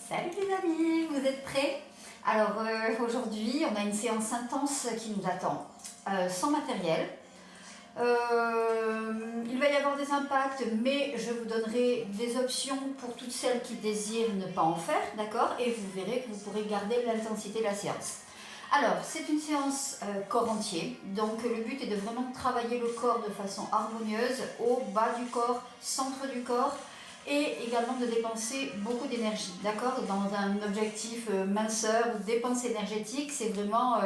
Salut les amis, vous êtes prêts? Alors aujourd'hui on a une séance intense qui nous attend, sans matériel. Il va y avoir des impacts, mais je vous donnerai des options pour toutes celles qui désirent ne pas en faire, d'accord? Et vous verrez que vous pourrez garder l'intensité de la séance. Alors, c'est une séance corps entier, donc le but est de vraiment travailler le corps de façon harmonieuse, au bas du corps, centre du corps, et également de dépenser beaucoup d'énergie, d'accord? Dans un objectif minceur, dépense énergétique, c'est vraiment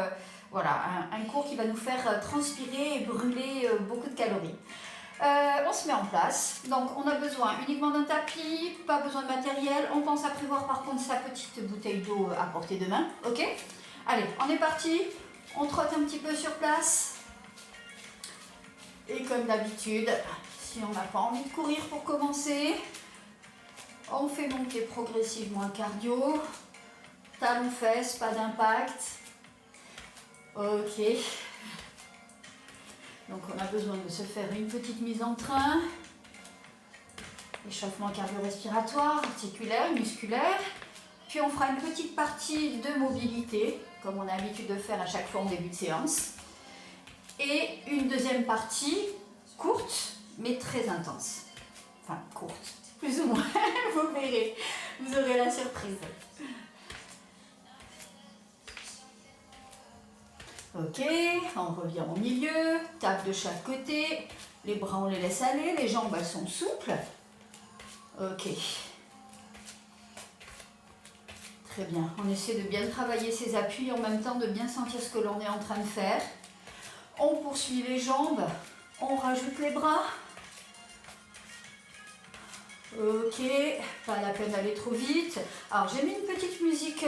voilà, un cours qui va nous faire transpirer et brûler beaucoup de calories. On se met en place, donc on a besoin uniquement d'un tapis, pas besoin de matériel, on pense à prévoir par contre sa petite bouteille d'eau à portée de main, ok? Allez, on est parti, on trotte un petit peu sur place. Et comme d'habitude, si on n'a pas envie de courir pour commencer, on fait monter progressivement le cardio. Talons fesses, pas d'impact. Ok. Donc on a besoin de se faire une petite mise en train. Échauffement cardio-respiratoire, articulaire, musculaire. Puis on fera une petite partie de mobilité, comme on a l'habitude de faire à chaque fois en début de séance. Et une deuxième partie courte, mais très intense. Enfin, courte, plus ou moins, vous verrez, vous aurez la surprise. Ok, on revient au milieu, tape de chaque côté, les bras on les laisse aller, les jambes elles sont souples. Ok. Très bien, on essaie de bien travailler ses appuis, en même temps de bien sentir ce que l'on est en train de faire. On poursuit les jambes, on rajoute les bras. Ok, pas la peine d'aller trop vite. Alors j'ai mis une petite musique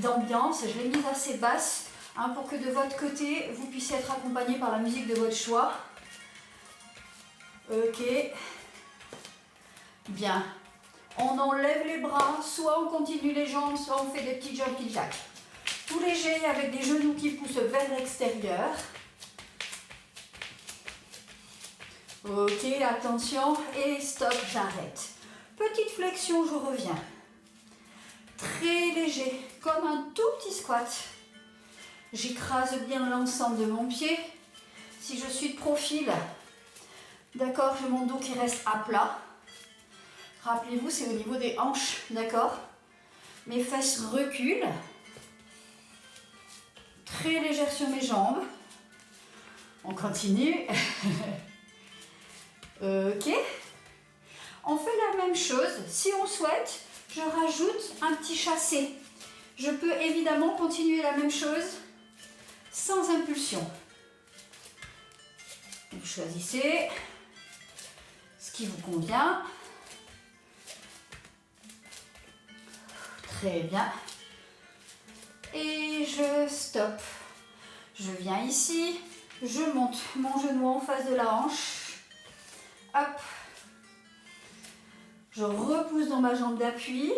d'ambiance, je l'ai mise assez basse pour que de votre côté vous puissiez être accompagné par la musique de votre choix. Ok, bien. On enlève les bras, soit on continue les jambes, soit on fait des petits jumping jacks. Tout léger avec des genoux qui poussent vers l'extérieur. Ok, attention, et stop, j'arrête. Petite flexion, je reviens. Très léger, comme un tout petit squat. J'écrase bien l'ensemble de mon pied. Si je suis de profil, d'accord, j'ai mon dos qui reste à plat. Rappelez-vous, c'est au niveau des hanches, d'accord? Mes fesses reculent. Très légère sur mes jambes. On continue. Ok. On fait la même chose. Si on souhaite, je rajoute un petit chassé. Je peux évidemment continuer la même chose sans impulsion. Vous choisissez ce qui vous convient. Très bien. Et je stoppe. Je viens ici. Je monte mon genou en face de la hanche. Hop. Je repousse dans ma jambe d'appui.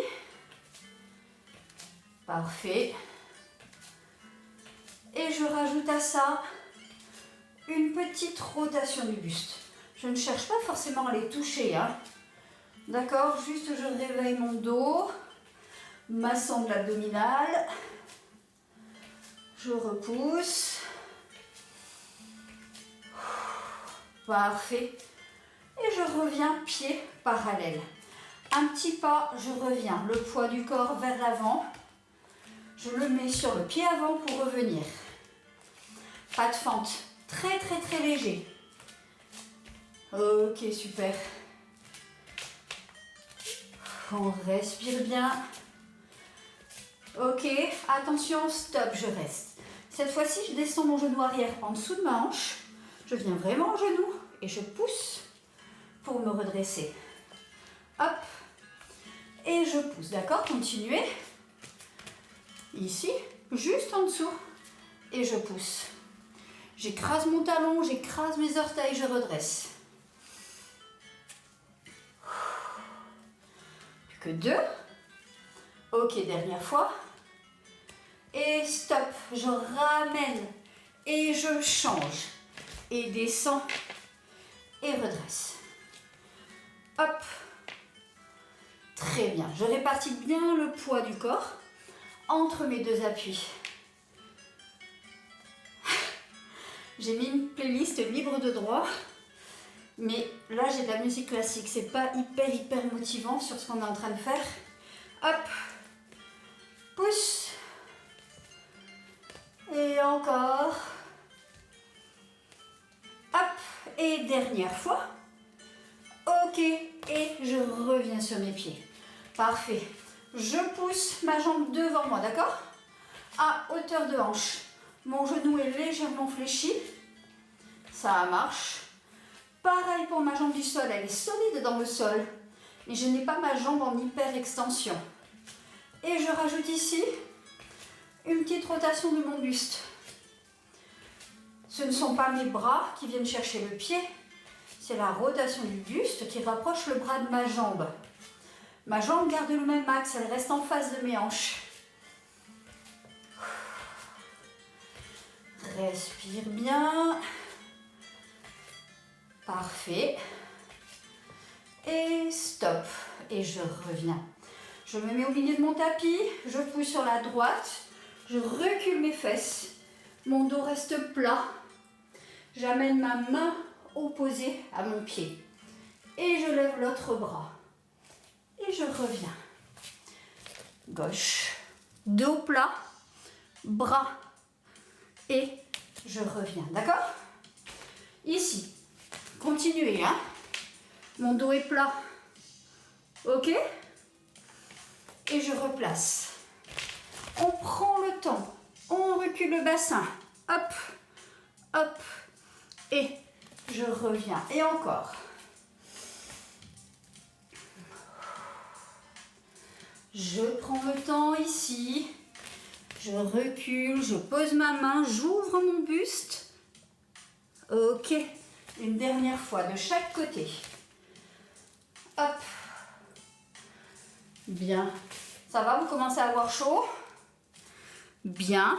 Parfait. Et je rajoute à ça une petite rotation du buste. Je ne cherche pas forcément à les toucher, hein. D'accord? Juste je réveille mon dos. Ma sangle abdominale. Je repousse. Parfait. Et je reviens pied parallèle. Un petit pas, je reviens. Le poids du corps vers l'avant. Je le mets sur le pied avant pour revenir. Pas de fente. Très très très léger. Ok, super. On respire bien. Ok, attention, stop, je reste. Cette fois-ci, je descends mon genou arrière en dessous de ma hanche. Je viens vraiment au genou et je pousse pour me redresser. Hop. Et je pousse, d'accord? Continuez. Ici, juste en dessous. Et je pousse. J'écrase mon talon, j'écrase mes orteils, je redresse. Plus que 2. Ok, dernière fois. Et stop, je ramène et je change. Et descends et redresse. Hop. Très bien. Je répartis bien le poids du corps entre mes deux appuis. J'ai mis une playlist libre de droit, mais là j'ai de la musique classique. C'est pas hyper motivant sur ce qu'on est en train de faire. Hop, pousse. Et encore. Hop, et dernière fois. Ok, et je reviens sur mes pieds. Parfait. Je pousse ma jambe devant moi, d'accord? À hauteur de hanche. Mon genou est légèrement fléchi. Ça marche. Pareil pour ma jambe du sol, elle est solide dans le sol. Mais je n'ai pas ma jambe en hyper extension. Et je rajoute ici une petite rotation de mon buste. Ce ne sont pas mes bras qui viennent chercher le pied. C'est la rotation du buste qui rapproche le bras de ma jambe. Ma jambe garde le même axe, elle reste en face de mes hanches. Respire bien. Parfait. Et stop. Et je reviens. Je me mets au milieu de mon tapis, je pousse sur la droite, je recule mes fesses. Mon dos reste plat. J'amène ma main opposée à mon pied. Et je lève l'autre bras. Et je reviens. Gauche. Dos plat. Bras. Et je reviens. D'accord? Ici. Continuez. Hein? Mon dos est plat. Ok? Et je replace. On prend le temps. On recule le bassin. Hop. Hop. Et je reviens. Et encore. Je prends le temps ici. Je recule. Je pose ma main. J'ouvre mon buste. Ok. Une dernière fois de chaque côté. Hop. Bien. Ça va, vous commencez à avoir chaud? Bien.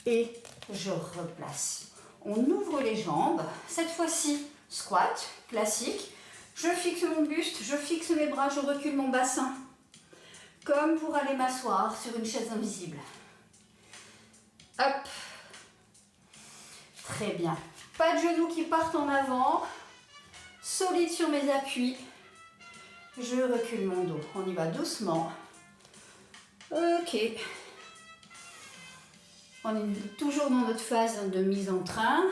Et je replace. On ouvre les jambes. Cette fois-ci, squat, classique. Je fixe mon buste, je fixe mes bras, je recule mon bassin. Comme pour aller m'asseoir sur une chaise invisible. Hop. Très bien. Pas de genoux qui partent en avant. Solide sur mes appuis. Je recule mon dos. On y va doucement. Ok. On est toujours dans notre phase de mise en train,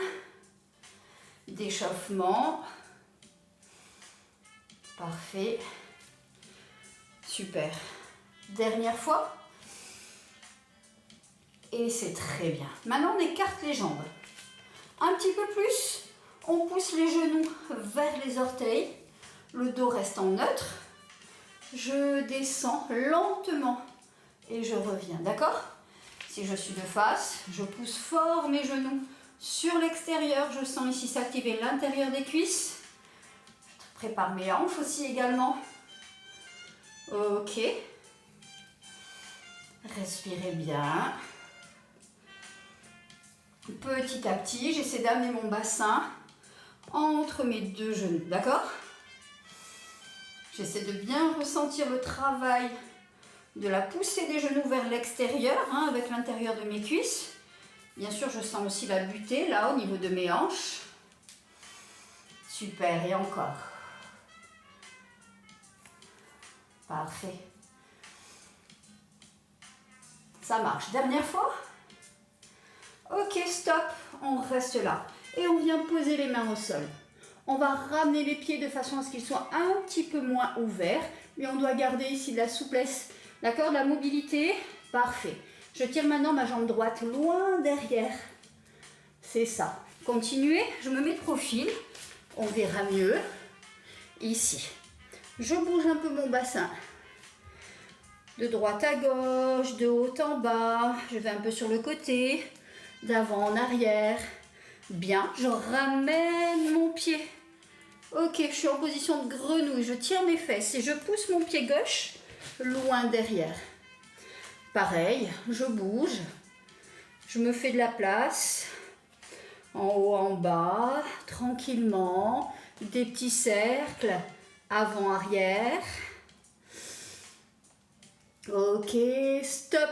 d'échauffement. Parfait. Super. Dernière fois. Et c'est très bien. Maintenant, on écarte les jambes. Un petit peu plus. On pousse les genoux vers les orteils. Le dos reste en neutre. Je descends lentement et je reviens. D'accord ? Si je suis de face, je pousse fort mes genoux sur l'extérieur. Je sens ici s'activer l'intérieur des cuisses. Je prépare mes hanches aussi également. Ok. Respirez bien. Petit à petit, j'essaie d'amener mon bassin entre mes deux genoux. D'accord ? J'essaie de bien ressentir le travail de la poussée des genoux vers l'extérieur, hein, avec l'intérieur de mes cuisses. Bien sûr, je sens aussi la butée, là, au niveau de mes hanches. Super, et encore. Parfait. Ça marche. Dernière fois. Ok, stop. On reste là. Et on vient poser les mains au sol. On va ramener les pieds de façon à ce qu'ils soient un petit peu moins ouverts. Mais on doit garder ici de la souplesse. D'accord, de la mobilité. Parfait. Je tire maintenant ma jambe droite loin derrière. C'est ça. Continuez. Je me mets de profil. On verra mieux. Ici. Je bouge un peu mon bassin. De droite à gauche, de haut en bas. Je vais un peu sur le côté. D'avant en arrière. Bien. Je ramène mon pied. Ok, je suis en position de grenouille. Je tire mes fesses et je pousse mon pied gauche loin derrière. Pareil, je bouge. Je me fais de la place. En haut, en bas. Tranquillement. Des petits cercles. Avant, arrière. Ok, stop.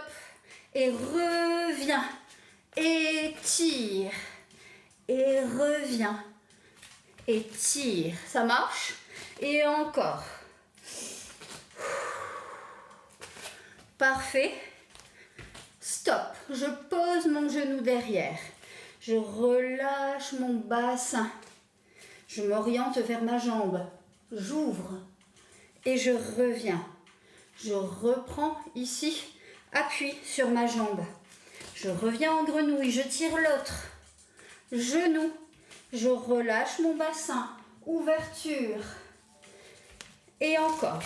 Et reviens. Et tire. Et reviens. Et tire. Ça marche? Et encore. Parfait. Stop. Je pose mon genou derrière. Je relâche mon bassin. Je m'oriente vers ma jambe. J'ouvre. Et je reviens. Je reprends ici. Appuie sur ma jambe. Je reviens en grenouille. Je tire l'autre. Genou. Je relâche mon bassin. Ouverture. Et encore.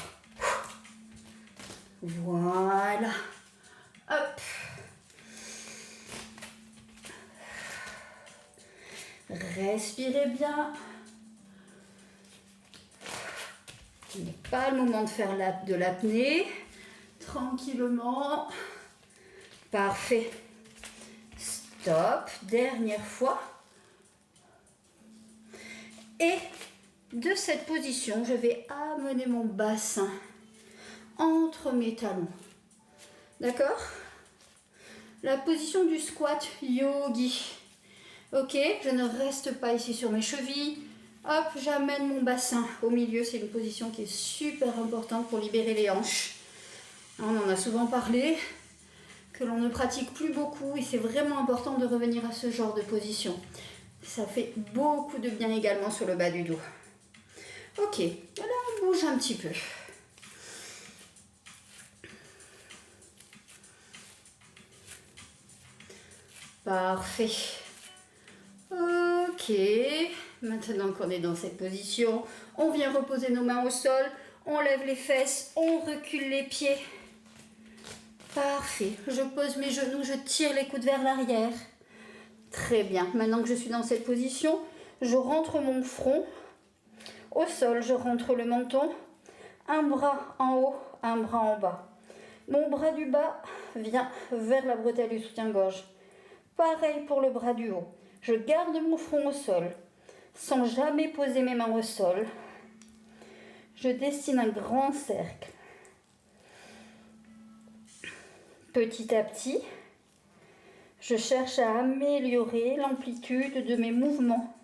Voilà. Hop. Respirez bien. Ce n'est pas le moment de faire de l'apnée. Tranquillement. Parfait. Stop. Dernière fois. Et de cette position, je vais amener mon bassin entre mes talons. D'accord? La position du squat yogi. Ok, je ne reste pas ici sur mes chevilles. Hop, j'amène mon bassin au milieu. C'est une position qui est super importante pour libérer les hanches. On en a souvent parlé, que l'on ne pratique plus beaucoup et c'est vraiment important de revenir à ce genre de position. Ça fait beaucoup de bien également sur le bas du dos. Ok, là on bouge un petit peu. Parfait. Ok, maintenant qu'on est dans cette position, on vient reposer nos mains au sol, on lève les fesses, on recule les pieds. Parfait, je pose mes genoux, je tire les coudes vers l'arrière. Très bien, maintenant que je suis dans cette position, je rentre mon front au sol, je rentre le menton, un bras en haut, un bras en bas. Mon bras du bas vient vers la bretelle du soutien-gorge. Pareil pour le bras du haut. Je garde mon front au sol, sans jamais poser mes mains au sol. Je dessine un grand cercle. Petit à petit, je cherche à améliorer l'amplitude de mes mouvements.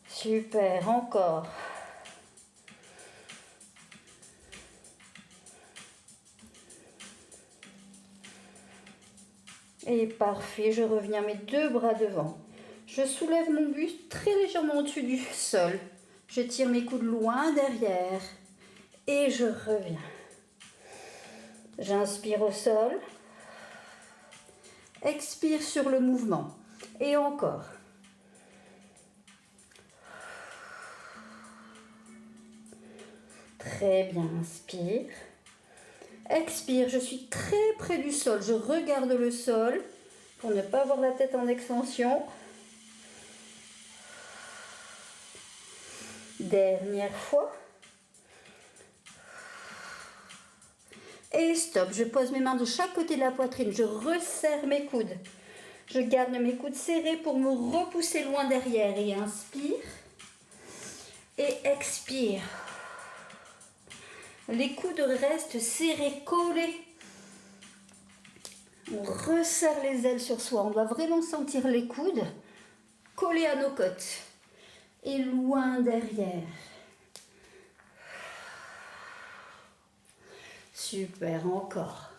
Super, encore. Et parfait, je reviens mes deux bras devant. Je soulève mon buste très légèrement au-dessus du sol. Je tire mes coudes loin derrière et je reviens. J'inspire au sol. Expire sur le mouvement. Et encore. Très bien, inspire. Expire, je suis très près du sol. Je regarde le sol pour ne pas avoir la tête en extension. Dernière fois. Et stop, je pose mes mains de chaque côté de la poitrine. Je resserre mes coudes. Je garde mes coudes serrés pour me repousser loin derrière. Et inspire. Et expire. Les coudes restent serrés, collés. On resserre les ailes sur soi. On doit vraiment sentir les coudes collés à nos côtes. Et loin derrière. Super, encore.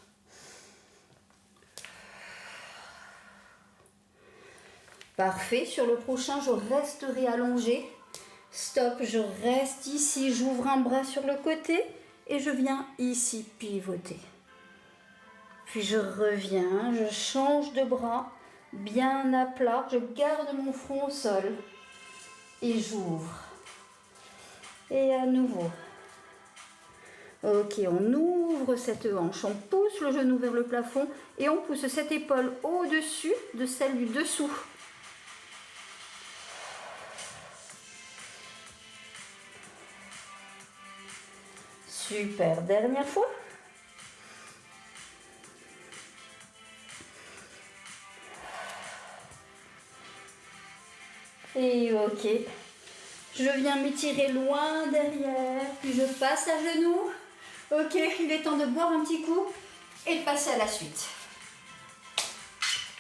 Parfait. Sur le prochain, je resterai allongée. Stop, je reste ici. J'ouvre un bras sur le côté et je viens ici pivoter. Puis je reviens, je change de bras, bien à plat. Je garde mon front au sol et j'ouvre. Et à nouveau. Ok, on ouvre cette hanche, on pousse le genou vers le plafond et on pousse cette épaule au-dessus de celle du dessous. Super, dernière fois. Et ok, Je viens m'étirer loin derrière, puis je passe à genoux. Ok, il est temps de boire un petit coup et de passer à la suite.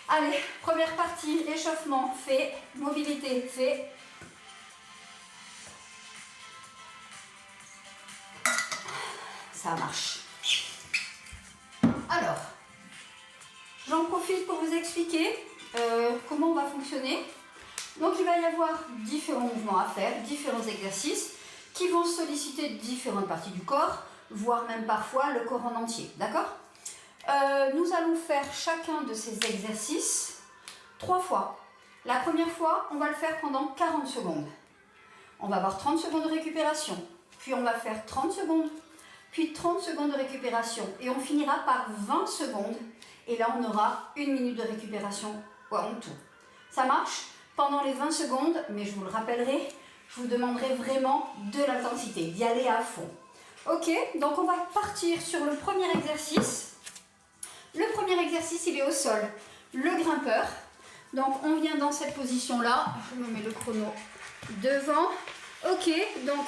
Allez, première partie, échauffement fait, mobilité fait. Ça marche. Alors, j'en profite pour vous expliquer comment on va fonctionner. Donc il va y avoir différents mouvements à faire, différents exercices qui vont solliciter différentes parties du corps, voire même parfois le corps en entier, d'accord? Nous allons faire chacun de ces exercices 3 fois. La première fois, on va le faire pendant 40 secondes. On va avoir 30 secondes de récupération, puis on va faire 30 secondes, puis 30 secondes de récupération, et on finira par 20 secondes, et là on aura 1 minute de récupération en tout. Ça marche? Pendant les 20 secondes, mais je vous le rappellerai, je vous demanderai vraiment de l'intensité, d'y aller à fond. Ok, donc on va partir sur le premier exercice. Le premier exercice, il est au sol, le grimpeur. Donc on vient dans cette position-là, je me mets le chrono devant. Ok, donc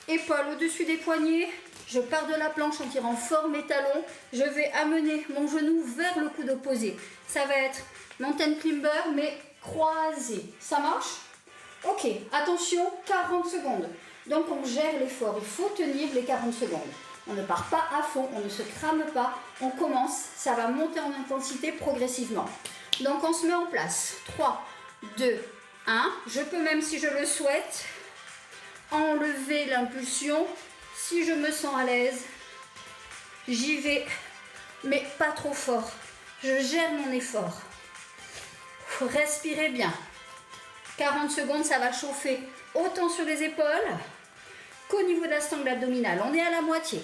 épaules au-dessus des poignets, je pars de la planche en tirant fort mes talons. Je vais amener mon genou vers le coude opposé. Ça va être mountain climber, mais croisé. Ça marche? Ok, attention, 40 secondes. Donc on gère l'effort, il faut tenir les 40 secondes. On ne part pas à fond, on ne se crame pas, on commence, ça va monter en intensité progressivement. Donc on se met en place. 3, 2, 1. Je peux même, si je le souhaite, enlever l'impulsion. Si je me sens à l'aise, j'y vais, mais pas trop fort. Je gère mon effort. Respirez bien. 40 secondes, ça va chauffer autant sur les épaules qu'au niveau de la sangle abdominale. On est à la moitié.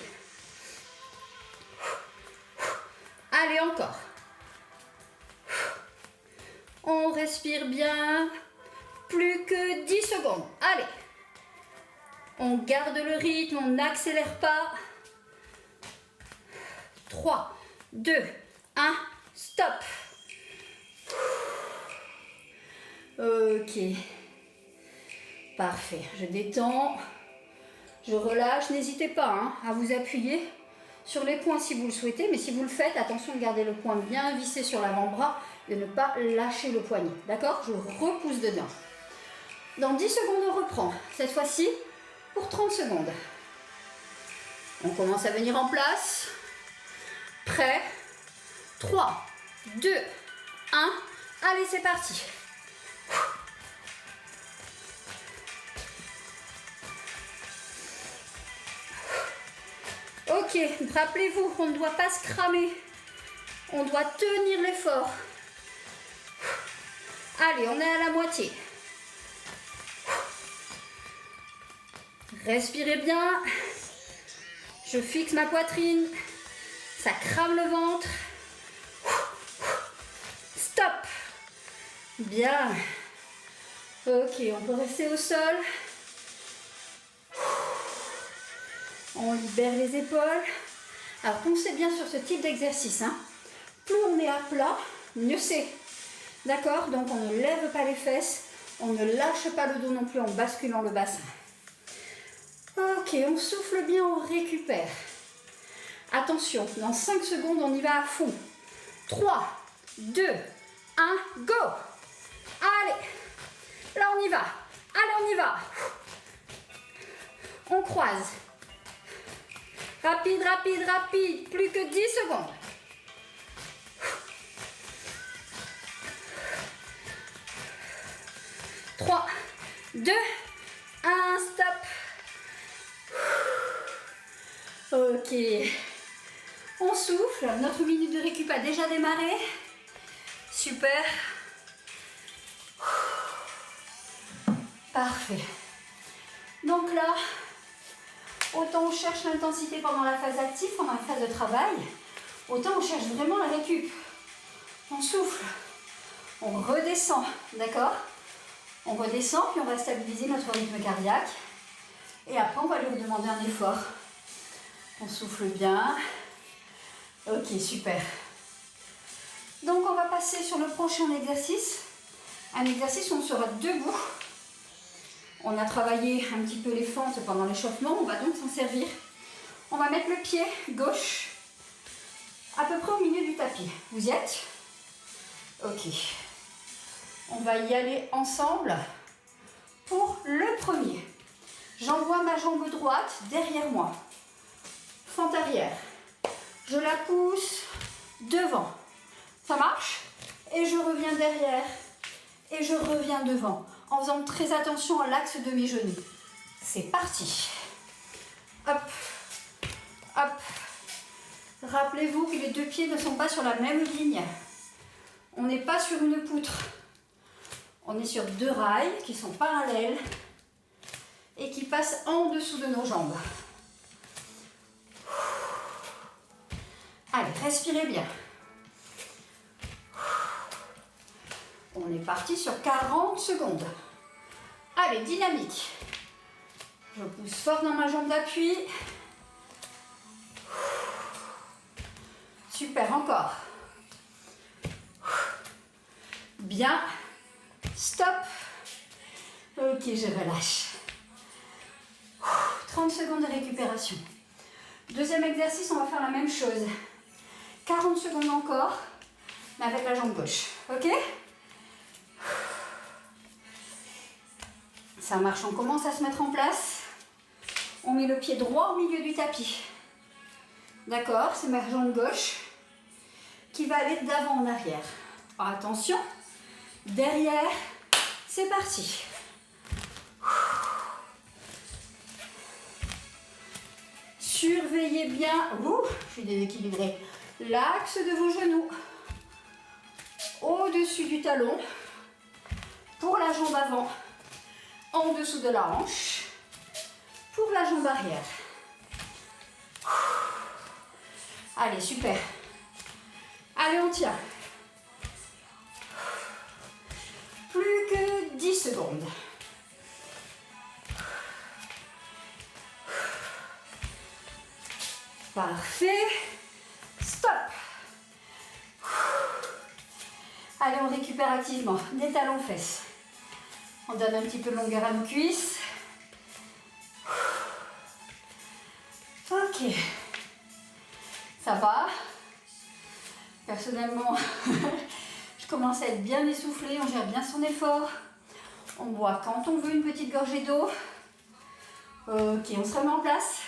Allez, encore. On respire bien. Plus que 10 secondes. Allez. On garde le rythme, on n'accélère pas. 3, 2, 1, stop. Ok. Parfait. Je détends. Je relâche. N'hésitez pas à vous appuyer sur les poings si vous le souhaitez. Mais si vous le faites, attention de garder le poing bien vissé sur l'avant-bras et de ne pas lâcher le poignet. D'accord? Je repousse dedans. Dans 10 secondes, on reprend. Cette fois-ci, pour 30 secondes. On commence à venir en place. Prêt? 3, 2, 1. Allez, c'est parti. Ok, rappelez-vous, on ne doit pas se cramer. On doit tenir l'effort. Allez, on est à la moitié. Respirez bien. Je fixe ma poitrine. Ça crame le ventre. Stop. Bien. Ok, on peut rester au sol. On libère les épaules. Alors pensez bien sur ce type d'exercice. Plus on est à plat, mieux c'est. D'accord? Donc on ne lève pas les fesses. On ne lâche pas le dos non plus en basculant le bassin. Ok, on souffle bien, on récupère. Attention, dans 5 secondes, on y va à fond. 3, 2, 1, go! Allez, là on y va. Allez, on y va. On croise. Rapide, rapide, rapide. Plus que 10 secondes. Trois, 2, 1, stop. Ok. On souffle. Notre minute de récup a déjà démarré. Super. Parfait. Donc là, autant on cherche l'intensité pendant la phase active, pendant la phase de travail, autant on cherche vraiment la récup. On souffle. On redescend. D'accord? On redescend, puis on va stabiliser notre rythme cardiaque. Et après, on va lui demander un effort. On souffle bien. Ok, super. Donc, on va passer sur le prochain exercice. Un exercice où on sera debout. On a travaillé un petit peu les fentes pendant l'échauffement, on va donc s'en servir. On va mettre le pied gauche à peu près au milieu du tapis. Vous y êtes? Ok. On va y aller ensemble pour le premier. J'envoie ma jambe droite derrière moi. Fente arrière. Je la pousse devant. Ça marche? Et je reviens derrière. Et je reviens devant. En faisant très attention à l'axe de mes genoux. C'est parti. Hop. Hop. Rappelez-vous que les deux pieds ne sont pas sur la même ligne. On n'est pas sur une poutre. On est sur deux rails qui sont parallèles et qui passent en dessous de nos jambes. Allez, respirez bien. On est parti sur 40 secondes. Allez, dynamique. Je pousse fort dans ma jambe d'appui. Super, encore. Bien. Stop. Ok, je relâche. 30 secondes de récupération. Deuxième exercice, on va faire la même chose. 40 secondes encore, mais avec la jambe gauche. Ok? Ça marche, on commence à se mettre en place. On met le pied droit au milieu du tapis. D'accord, c'est ma jambe gauche qui va aller d'avant en arrière. Attention, derrière, c'est parti. Surveillez bien, je suis déséquilibrée, l'axe de vos genoux. Au-dessus du talon, pour la jambe avant, en dessous de la hanche, pour la jambe arrière. Allez, super. Allez, on tient. Plus que 10 secondes. Parfait. Stop. Allez, on récupère activement. Des talons fesses. On donne un petit peu de longueur à nos cuisses. Ok. Ça va. Personnellement, je commence à être bien essoufflée. On gère bien son effort. On boit quand on veut une petite gorgée d'eau. Ok, on se remet en place.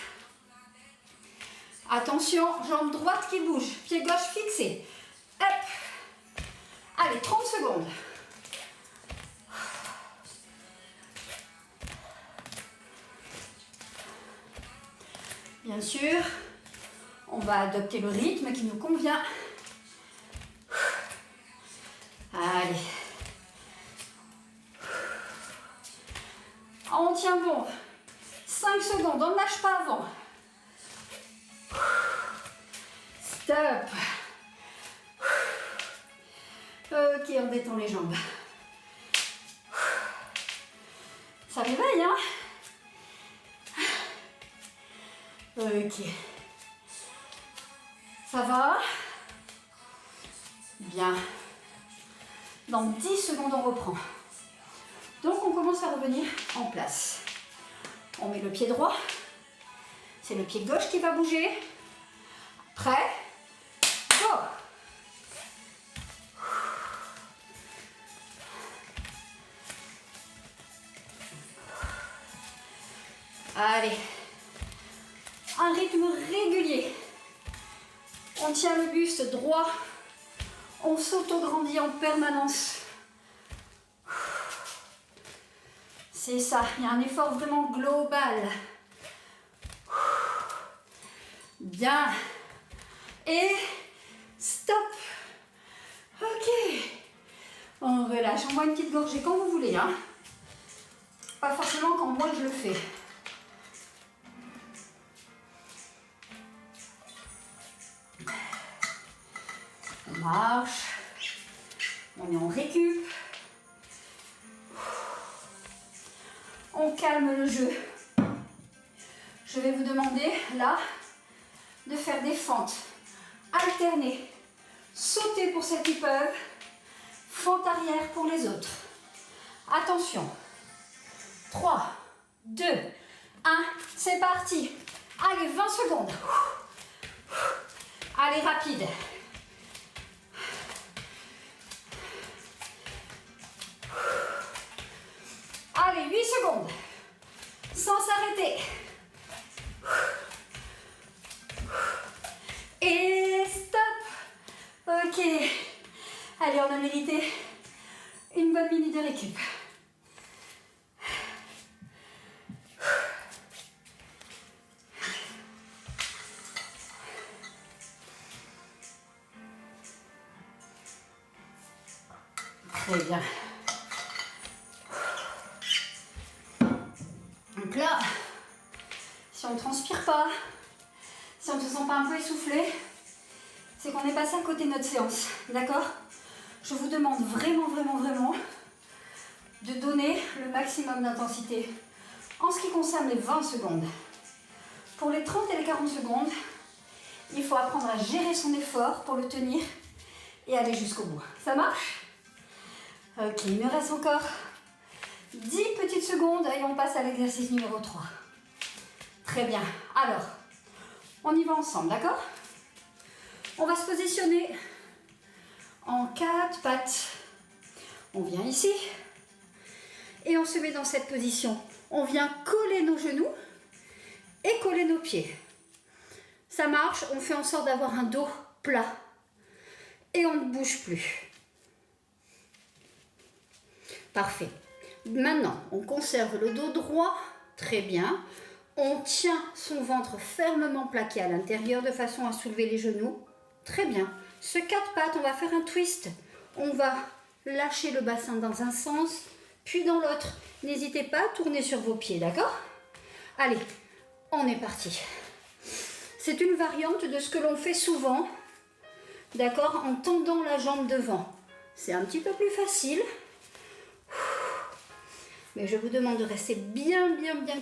Attention, jambe droite qui bouge. Pied gauche fixé. Hop. Allez, 30 secondes. Bien sûr, on va adopter le rythme qui nous convient. Allez. On tient bon. 5 secondes, on ne lâche pas avant. Stop. Ok, on détend les jambes. Ça réveille, hein? Ok. Ça va? Bien. Dans 10 secondes, on reprend. Donc, on commence à revenir en place. On met le pied droit. C'est le pied gauche qui va bouger. Prêt? Go! Allez. Un rythme régulier. On tient le buste droit. On s'auto-grandit en permanence. C'est ça, il y a un effort vraiment global. Bien. Et stop. Ok. On relâche. On boit une petite gorgée quand vous voulez, hein. Pas forcément quand moi je le fais. On marche. On est en récup. On calme le jeu. Je vais vous demander, là, de faire des fentes alternées. Sauter pour celles qui peuvent. Fente arrière pour les autres. Attention. 3, 2, 1, c'est parti. Allez, 20 secondes. Allez, rapide. Allez, 8 secondes. Sans s'arrêter. Et stop. Ok. Allez, on a mérité une bonne minute de récup. Très bien. Donc là, si on ne transpire pas, si on ne se sent pas un peu essoufflé, c'est qu'on est passé à côté de notre séance. D'accord? Je vous demande vraiment, vraiment, vraiment de donner le maximum d'intensité en ce qui concerne les 20 secondes. Pour les 30 et les 40 secondes, il faut apprendre à gérer son effort pour le tenir et aller jusqu'au bout. Ça marche? Ok, il me reste encore 10 petites secondes et on passe à l'exercice numéro 3. Très bien. Alors, on y va ensemble, d'accord? On va se positionner en 4 pattes. On vient ici et on se met dans cette position. On vient coller nos genoux et coller nos pieds. Ça marche, on fait en sorte d'avoir un dos plat et on ne bouge plus. Parfait. Maintenant, on conserve le dos droit, très bien. On tient son ventre fermement plaqué à l'intérieur de façon à soulever les genoux. Très bien. Ce 4 pattes, on va faire un twist. On va lâcher le bassin dans un sens, puis dans l'autre. N'hésitez pas à tourner sur vos pieds, d'accord? Allez, on est parti. C'est une variante de ce que l'on fait souvent, d'accord, en tendant la jambe devant. C'est un petit peu plus facile. Mais je vous demande de rester bien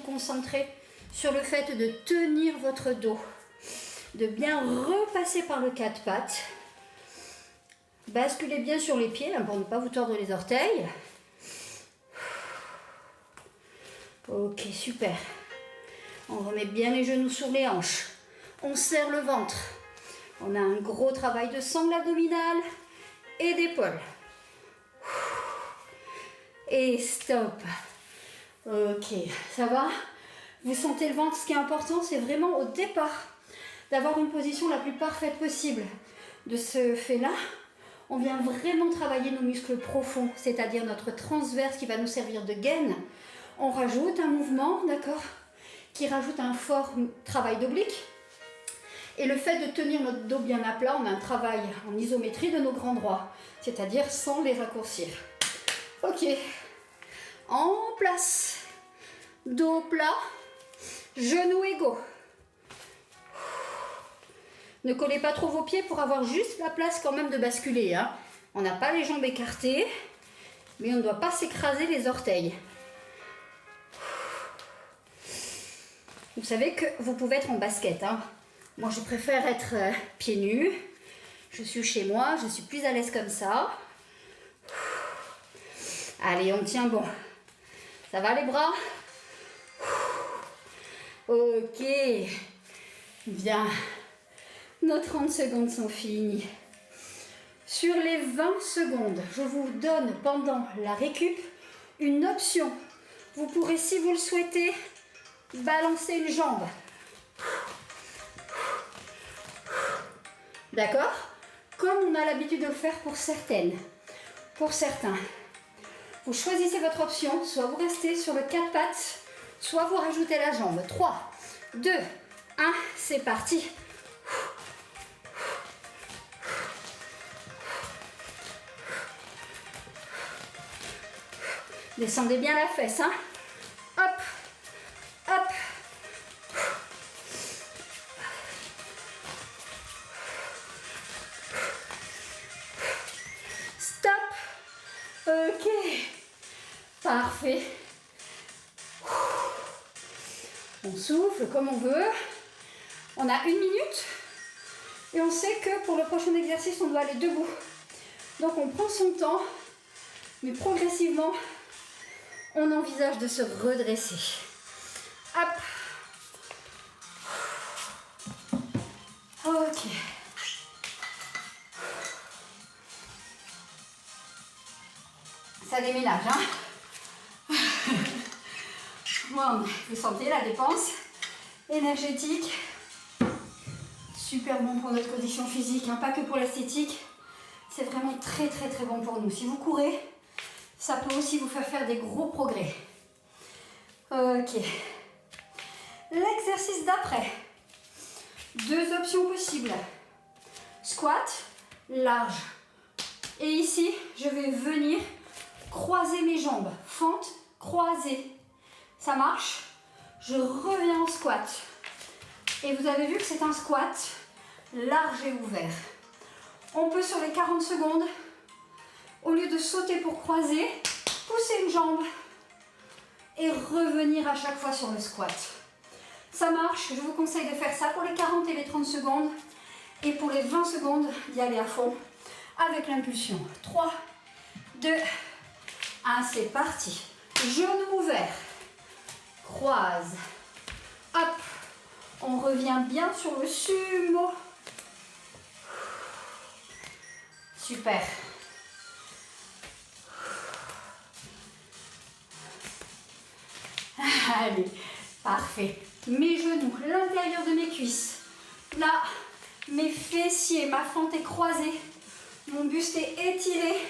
concentré sur le fait de tenir votre dos. De bien repasser par le 4 pattes. Basculez bien sur les pieds pour ne pas vous tordre les orteils. Ok, super. On remet bien les genoux sur les hanches. On serre le ventre. On a un gros travail de sangle abdominale et d'épaule. Et stop. Ok, ça va? Vous sentez le ventre? Ce qui est important, c'est vraiment au départ d'avoir une position la plus parfaite possible. De ce fait-là, on vient vraiment travailler nos muscles profonds, c'est-à-dire notre transverse qui va nous servir de gaine. On rajoute un mouvement, d'accord, qui rajoute un fort travail d'oblique. Et le fait de tenir notre dos bien à plat, on a un travail en isométrie de nos grands droits, c'est-à-dire sans les raccourcir. Ok, en place, dos plat, genoux égaux. Ne collez pas trop vos pieds pour avoir juste la place quand même de basculer, hein. On n'a pas les jambes écartées, mais on ne doit pas s'écraser les orteils. Vous savez que vous pouvez être en basket, hein. Moi, je préfère être pieds nus. Je suis chez moi, je suis plus à l'aise comme ça. Allez, on tient bon. Ça va les bras? Ok. Bien. Nos 30 secondes sont finies. Sur les 20 secondes, je vous donne pendant la récup une option. Vous pourrez, si vous le souhaitez, balancer une jambe. D'accord? Comme on a l'habitude de le faire pour certaines. Pour certains. Vous choisissez votre option, soit vous restez sur le 4 pattes, soit vous rajoutez la jambe. 3, 2, 1, c'est parti. Descendez bien la fesse, hein. Hop, hop. Stop. Ok. Parfait. On souffle comme on veut. On a 1 minute. Et on sait que pour le prochain exercice, on doit aller debout. Donc on prend son temps, mais progressivement, On envisage de se redresser. Hop. Ok. Ça déménage, hein. Bon, vous sentez la dépense énergétique. Super bon pour notre condition physique, hein, pas que pour l'esthétique. C'est vraiment très très très bon pour nous. Si vous courez, ça peut aussi vous faire des gros progrès. Ok. L'exercice d'après. 2 options possibles. Squat, large. Et ici, je vais venir croiser mes jambes. Fente, croisée. Ça marche. Je reviens en squat. Et vous avez vu que c'est un squat large et ouvert. On peut sur les 40 secondes, au lieu de sauter pour croiser, pousser une jambe et revenir à chaque fois sur le squat. Ça marche, je vous conseille de faire ça pour les 40 et les 30 secondes. Et pour les 20 secondes, d'y aller à fond avec l'impulsion. 3, 2, 1, c'est parti. Genou ouvert. Croise. Hop. On revient bien sur le sumo. Super. Allez, parfait. Mes genoux, l'intérieur de mes cuisses. Là, mes fessiers, ma fente est croisée. Mon buste est étiré.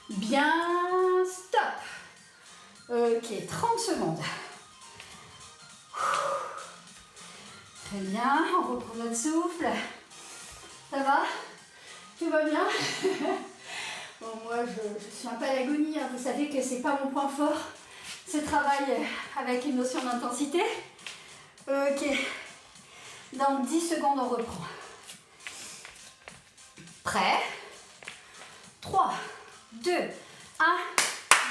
Bien, stop. Ok, 30 secondes. Très bien, on reprend notre souffle. Ça va? Tout va bien? Bon, moi, je suis un peu à l'agonie. Hein. Vous savez que c'est pas mon point fort, ce travail avec une notion d'intensité. Ok. Dans 10 secondes, on reprend. Prêt? 3, 2, 1,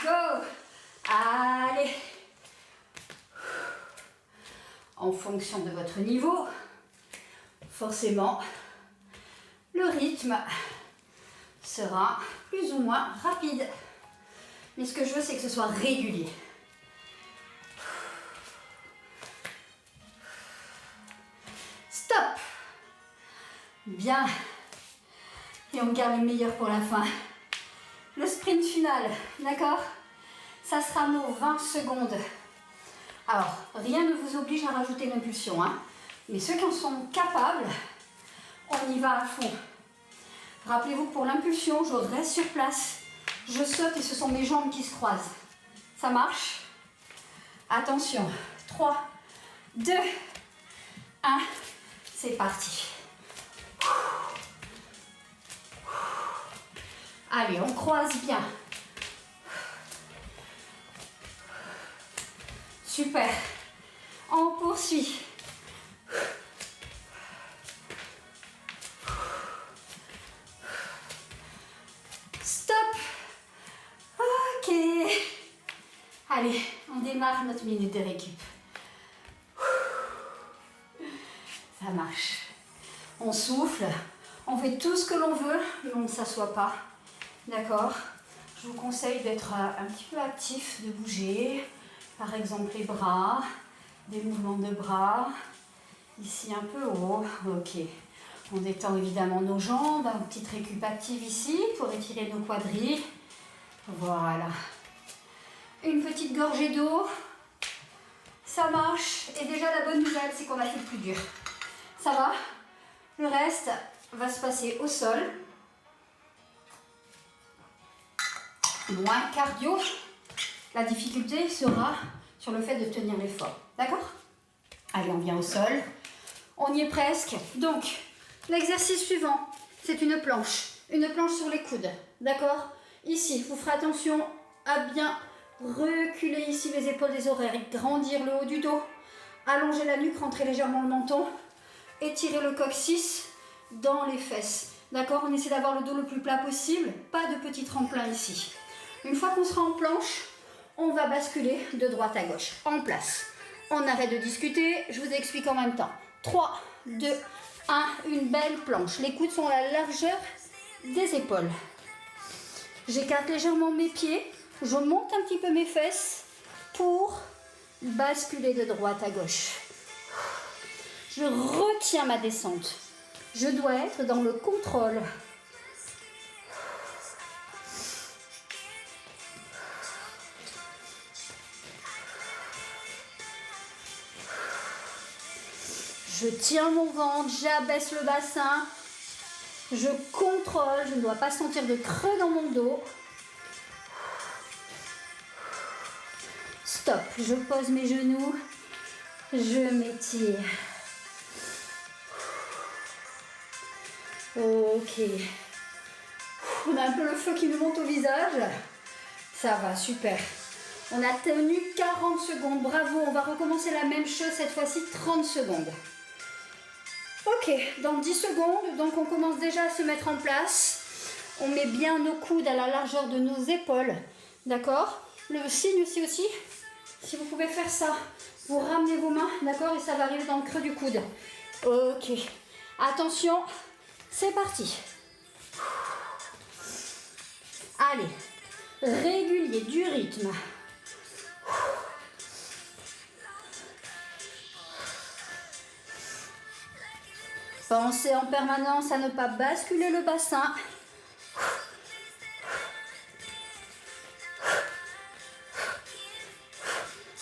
go! Allez! En fonction de votre niveau, forcément, le rythme sera plus ou moins rapide. Mais ce que je veux, c'est que ce soit régulier. Stop! Bien. Et on garde le meilleur pour la fin. Le sprint final, d'accord? Ça sera nos 20 secondes. Alors, rien ne vous oblige à rajouter l'impulsion, hein? Mais ceux qui en sont capables, on y va à fond. Rappelez-vous que pour l'impulsion, je reste sur place, je saute et ce sont mes jambes qui se croisent. Ça marche? Attention, 3, 2, 1, c'est parti. Allez, on croise bien. Super. On poursuit. Stop. Ok. Allez, on démarre notre minute de récup. Ça marche. On souffle. On fait tout ce que l'on veut, mais on ne s'assoit pas. D'accord? Je vous conseille d'être un petit peu actif, de bouger. Par exemple, les bras, des mouvements de bras. Ici, un peu haut. Ok. On détend évidemment nos jambes. Une petite récup active ici pour étirer nos quadris. Voilà. Une petite gorgée d'eau. Ça marche. Et déjà, la bonne nouvelle, c'est qu'on a fait le plus dur. Ça va? Le reste va se passer au sol. Moins cardio. La difficulté sera sur le fait de tenir l'effort. D'accord? Allez, on vient au sol. On y est presque. Donc, l'exercice suivant, c'est une planche. Une planche sur les coudes. D'accord? Ici, vous ferez attention à bien reculer ici les épaules des oreilles. Grandir le haut du dos. Allonger la nuque, rentrer légèrement le menton. Étirer le coccyx dans les fesses. D'accord? On essaie d'avoir le dos le plus plat possible. Pas de petit tremplin ici. Une fois qu'on sera en planche, on va basculer de droite à gauche. En place. On arrête de discuter. Je vous explique en même temps. 3, 2, une belle planche. Les coudes sont à la largeur des épaules. J'écarte légèrement mes pieds. Je monte un petit peu mes fesses pour basculer de droite à gauche. Je retiens ma descente. Je dois être dans le contrôle. Je tiens mon ventre, j'abaisse le bassin. Je contrôle, je ne dois pas sentir de creux dans mon dos. Stop, je pose mes genoux. Je m'étire. Ok. On a un peu le feu qui nous monte au visage. Ça va, super. On a tenu 40 secondes. Bravo, on va recommencer la même chose cette fois-ci, 30 secondes. Ok, dans 10 secondes, donc on commence déjà à se mettre en place. On met bien nos coudes à la largeur de nos épaules. D'accord? Le signe aussi, si vous pouvez faire ça, vous ramenez vos mains, d'accord? Et ça va arriver dans le creux du coude. Ok. Attention, c'est parti. Allez, régulier, du rythme. Pensez en permanence à ne pas basculer le bassin.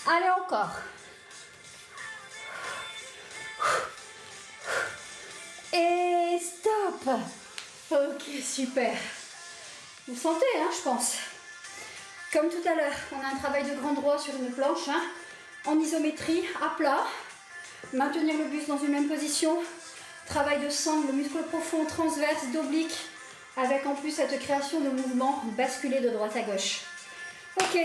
Allez, encore. Et stop. Ok, super. Vous sentez, hein, je pense. Comme tout à l'heure, on a un travail de grand droit sur une planche, hein, en isométrie, à plat. Maintenir le buste dans une même position. Travail de sangle, muscle profond, transverse, d'oblique, avec en plus cette création de mouvement basculé de droite à gauche. Ok,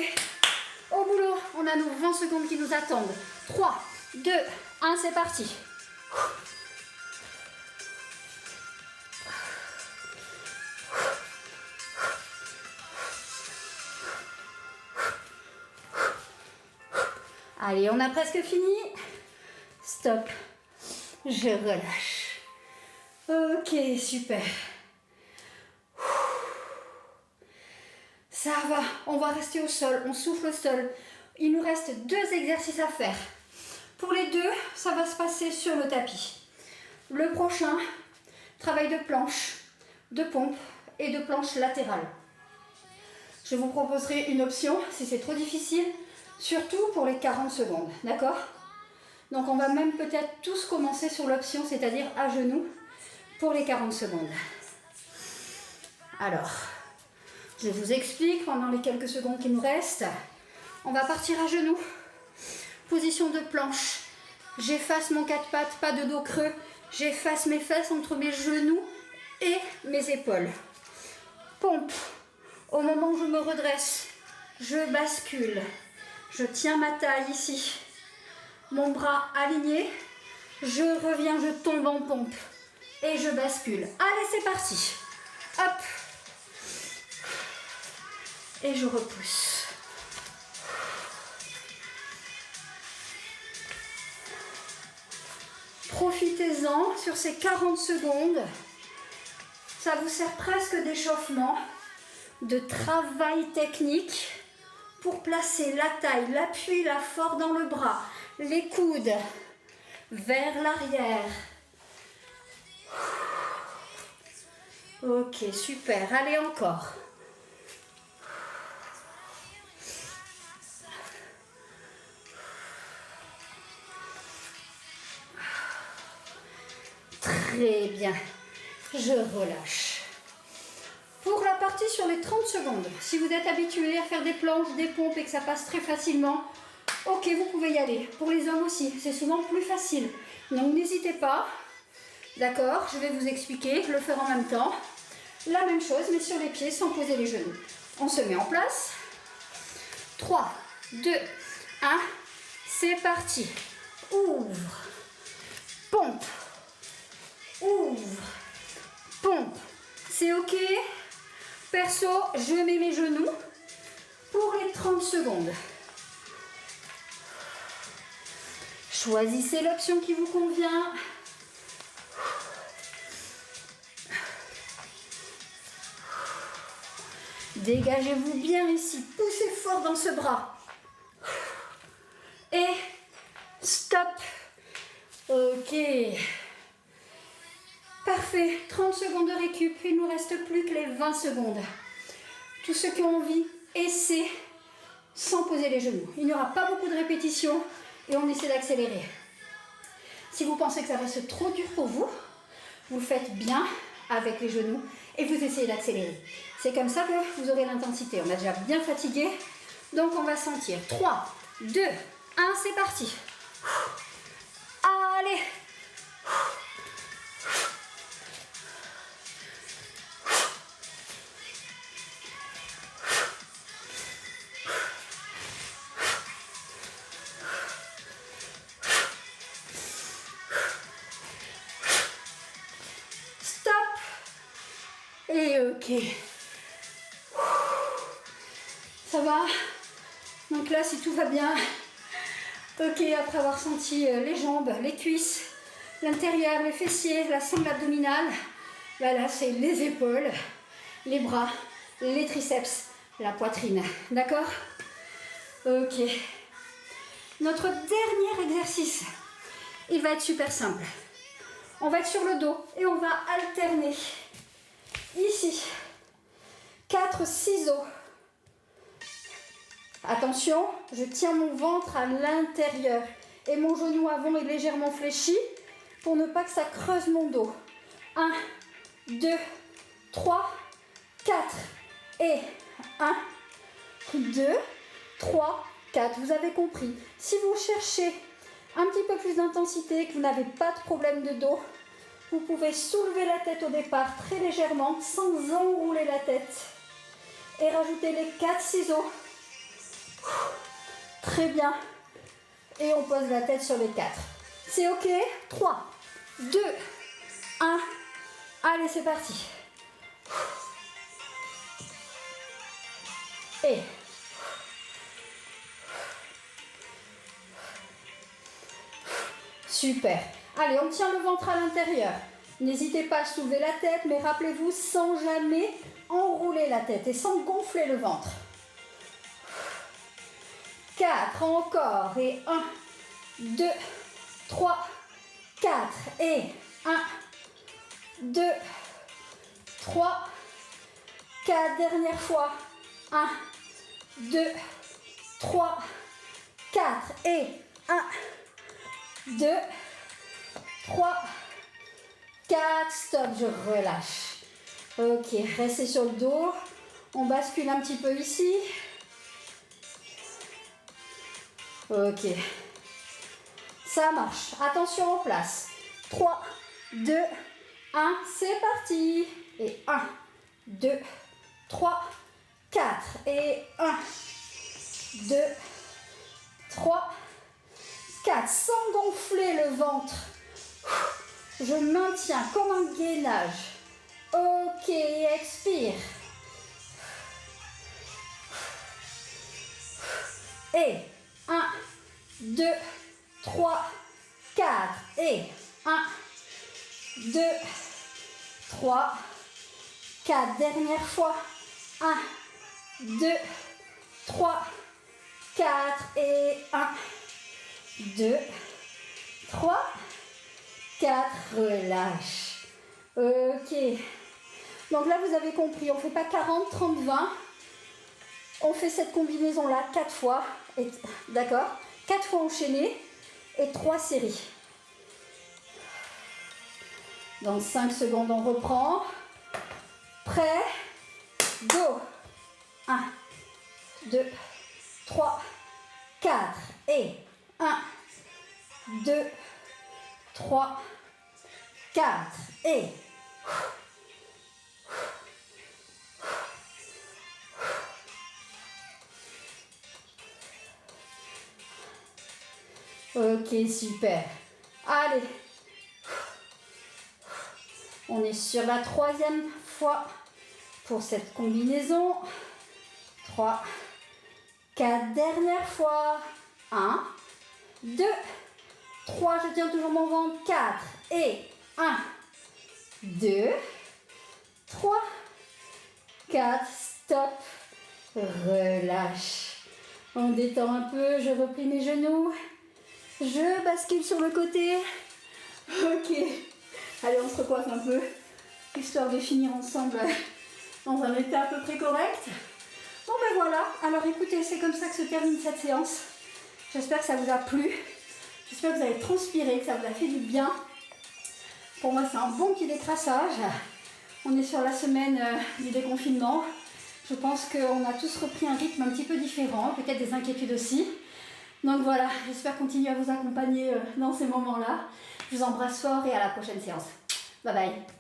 au boulot, on a nos 20 secondes qui nous attendent. 3, 2, 1, c'est parti. Allez, on a presque fini. Stop, je relâche. Ok, super. Ça va, on va rester au sol, on souffle au sol. Il nous reste 2 exercices à faire. Pour les deux, ça va se passer sur le tapis. Le prochain, travail de planche, de pompe et de planche latérale. Je vous proposerai une option si c'est trop difficile, surtout pour les 40 secondes, d'accord? Donc on va même peut-être tous commencer sur l'option, c'est-à-dire à genoux, pour les 40 secondes. Alors, je vous explique pendant les quelques secondes qui nous restent. On va partir à genoux. Position de planche. J'efface mon 4 pattes, pas de dos creux. J'efface mes fesses entre mes genoux et mes épaules. Pompe. Au moment où je me redresse, je bascule. Je tiens ma taille ici. Mon bras aligné. Je reviens, je tombe en pompe. Et je bascule. Allez, c'est parti. Hop. Et je repousse. Profitez-en sur ces 40 secondes. Ça vous sert presque d'échauffement, de travail technique pour placer la taille, l'appui, la force dans le bras, les coudes vers l'arrière. Ok, super. Allez, encore. Très bien. Je relâche. Pour la partie sur les 30 secondes, si vous êtes habitué à faire des planches, des pompes et que ça passe très facilement, ok, vous pouvez y aller. Pour les hommes aussi, c'est souvent plus facile. Donc n'hésitez pas. D'accord, je vais vous expliquer, le faire en même temps. La même chose, mais sur les pieds, sans poser les genoux. On se met en place. 3, 2, 1, c'est parti. Ouvre, pompe, ouvre, pompe. C'est ok. Perso, je mets mes genoux pour les 30 secondes. Choisissez l'option qui vous convient. Dégagez-vous bien ici. Poussez fort dans ce bras. Et stop. Ok. Parfait. 30 secondes de récup. Il ne nous reste plus que les 20 secondes. Tous ceux qui ont envie, essaient sans poser les genoux. Il n'y aura pas beaucoup de répétitions et on essaie d'accélérer. Si vous pensez que ça reste trop dur pour vous, vous le faites bien avec les genoux et vous essayez d'accélérer. C'est comme ça que vous aurez l'intensité. On est déjà bien fatigué, donc on va sentir. 3, 2, 1, c'est parti. Allez. Et ok. Ça va? Donc là, si tout va bien, ok, après avoir senti les jambes, les cuisses, l'intérieur, les fessiers, la sangle abdominale, bah là, c'est les épaules, les bras, les triceps, la poitrine. D'accord? Ok. Notre dernier exercice, il va être super simple. On va être sur le dos et on va alterner. Ici, 4 ciseaux. Attention, je tiens mon ventre à l'intérieur et mon genou avant est légèrement fléchi pour ne pas que ça creuse mon dos. 1, 2, 3, 4 et 1, 2, 3, 4. Vous avez compris. Si vous cherchez un petit peu plus d'intensité et que vous n'avez pas de problème de dos, vous pouvez soulever la tête au départ très légèrement sans enrouler la tête et rajouter les 4 ciseaux. Très bien. Et on pose la tête sur les 4. C'est ok? 3, 2, 1. Allez, c'est parti. Et super. Allez, on tient le ventre à l'intérieur. N'hésitez pas à soulever la tête, mais rappelez-vous, sans jamais enrouler la tête et sans gonfler le ventre. 4, encore. Et 1, 2, 3, 4. Et 1, 2, 3, 4. Dernière fois. 1, 2, 3, 4. Et 1, 2, 3, 4, stop, je relâche. Ok, restez sur le dos. On bascule un petit peu ici. Ok. Ça marche. Attention en place. 3, 2, 1, c'est parti. Et 1, 2, 3, 4. Et 1, 2, 3, 4. Sans gonfler le ventre. Je maintiens comme un gainage. Ok, expire. Et 1, 2, 3, 4. Et 1, 2, 3, 4. Dernière fois. 1, 2, 3, 4. Et 1, 2, 3, 4. Relâche. Ok. Donc là, vous avez compris, on ne fait pas 40, 30, 20. On fait cette combinaison-là 4 fois. D'accord? 4 fois enchaînées et 3 séries. Dans 5 secondes, on reprend. Prêt? Go! 1, 2, 3, 4. Et 1, 2, 3, 4. Et... Ok, super. Allez. On est sur la 3e fois pour cette combinaison. 3, 4. Dernière fois. 1, 2, 3. Je tiens toujours mon ventre. 4. Et 1, 2, 3, 4. Stop. Relâche. On détend un peu, je replie mes genoux. Je bascule sur le côté. Ok. Allez, on se recoiffe un peu, histoire de finir ensemble dans un état à peu près correct. Bon ben voilà, alors écoutez, c'est comme ça que se termine cette séance. J'espère que ça vous a plu. J'espère que vous avez transpiré, que ça vous a fait du bien. Pour moi, c'est un bon petit décrassage. On est sur la semaine du déconfinement. Je pense qu'on a tous repris un rythme un petit peu différent, peut-être des inquiétudes aussi. Donc voilà, j'espère continuer à vous accompagner dans ces moments-là. Je vous embrasse fort et à la prochaine séance. Bye bye.